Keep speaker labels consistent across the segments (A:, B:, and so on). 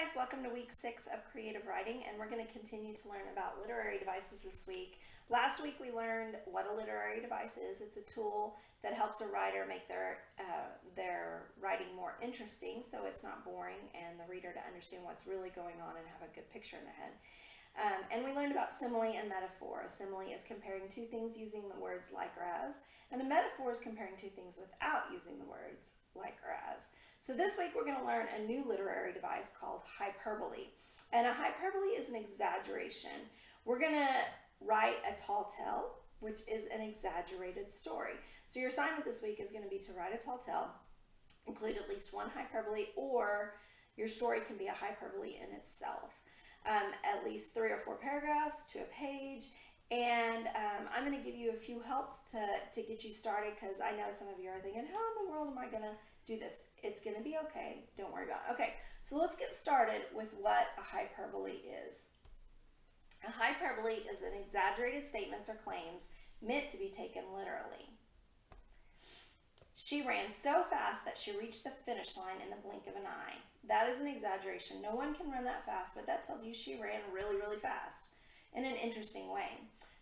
A: guys, welcome to week 6 of creative writing, and we're going to continue to learn about literary devices this week. Last week we learned what a literary device is. It's a tool that helps a writer make their writing more interesting so it's not boring and the reader to understand what's really going on and have a good picture in their head. And we learned about simile and metaphor. A simile is comparing two things using the words like or as, and a metaphor is comparing two things without using the words like or as. So this week we're going to learn a new literary device called hyperbole. And a hyperbole is an exaggeration. We're going to write a tall tale, which is an exaggerated story. So your assignment this week is going to be to write a tall tale, include at least one hyperbole, or your story can be a hyperbole in itself. At least 3 or 4 paragraphs to a page, and I'm going to give you a few helps to get you started, because I know some of you are thinking, how in the world am I going to do this? It's going to be okay. Don't worry about it. Okay, so let's get started with what a hyperbole is. A hyperbole is an exaggerated statements or claims meant to be taken literally. She ran so fast that she reached the finish line in the blink of an eye. That is an exaggeration. No one can run that fast, but that tells you she ran really, really fast in an interesting way.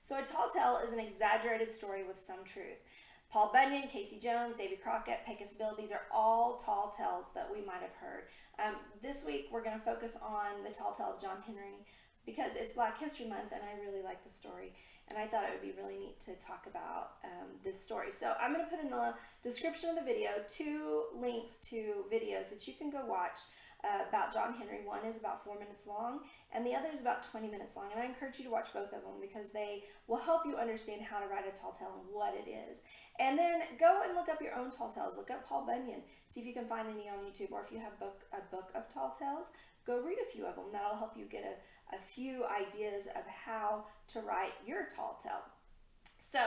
A: So a tall tale is an exaggerated story with some truth. Paul Bunyan, Casey Jones, Davy Crockett, Pecos Bill, these are all tall tales that we might have heard. This week we're going to focus on the tall tale of John Henry because it's Black History Month and I really like the story. And I thought it would be really neat to talk about this story. So I'm going to put in the description of the video 2 links to videos that you can go watch about John Henry. One is about 4 minutes long and the other is about 20 minutes long. And I encourage you to watch both of them because they will help you understand how to write a tall tale and what it is. And then go and look up your own tall tales. Look up Paul Bunyan. See if you can find any on YouTube, or if you have a book of tall tales, go read a few of them. That'll help you get a few ideas of how to write your tall tale. So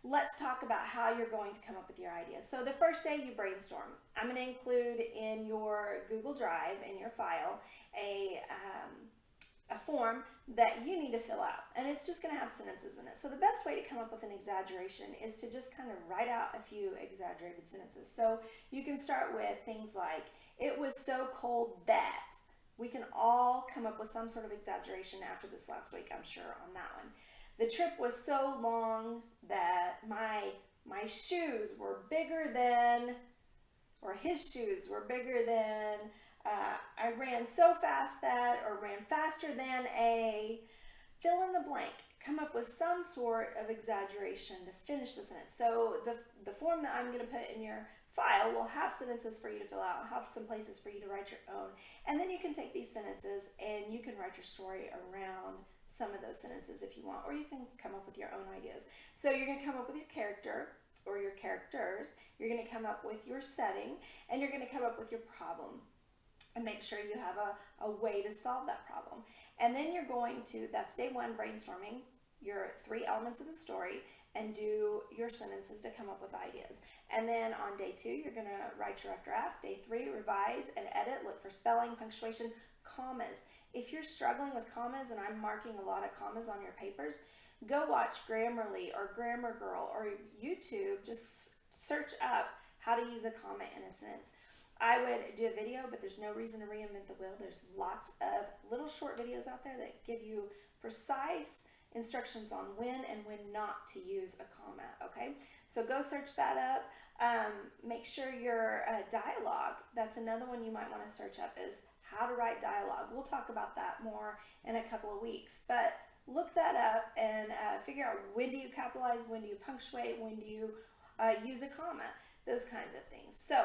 A: let's talk about how you're going to come up with your ideas. So the first day you brainstorm. I'm going to include in your Google Drive, in your file, a form that you need to fill out. And it's just going to have sentences in it. So the best way to come up with an exaggeration is to just kind of write out a few exaggerated sentences. So you can start with things like, it was so cold that. We can all come up with some sort of exaggeration after this last week, I'm sure, on that one. The trip was so long that my shoes were bigger than, or his shoes were bigger than, I ran so fast that, or ran faster than a, fill in the blank. Come up with some sort of exaggeration to finish the sentence. So the form that I'm going to put in your file will have sentences for you to fill out, have some places for you to write your own. And then you can take these sentences and you can write your story around some of those sentences if you want, or you can come up with your own ideas. So you're going to come up with your character or your characters, you're going to come up with your setting, and you're going to come up with your problem. And make sure you have a way to solve that problem. And then you're going to, that's day 1, brainstorming your 3 elements of the story and do your sentences to come up with ideas. And then on day 2, you're going to write your rough draft. Day 3, revise and edit. Look for spelling, punctuation, commas. If you're struggling with commas, and I'm marking a lot of commas on your papers, go watch Grammarly or Grammar Girl or YouTube. Just search up how to use a comma in a sentence. I would do a video, but there's no reason to reinvent the wheel. There's lots of little short videos out there that give you precise instructions on when and when not to use a comma, okay? So go search that up. Make sure your dialogue, that's another one you might want to search up, is how to write dialogue. We'll talk about that more in a couple of weeks, but look that up and figure out when do you capitalize, when do you punctuate, when do you use a comma, those kinds of things. So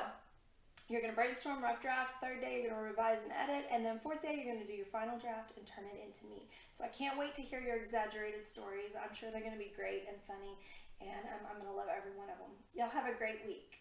A: you're going to brainstorm, rough draft. 3rd day, you're going to revise and edit. And then 4th day, you're going to do your final draft and turn it into me. So I can't wait to hear your exaggerated stories. I'm sure they're going to be great and funny. And I'm going to love every one of them. Y'all have a great week.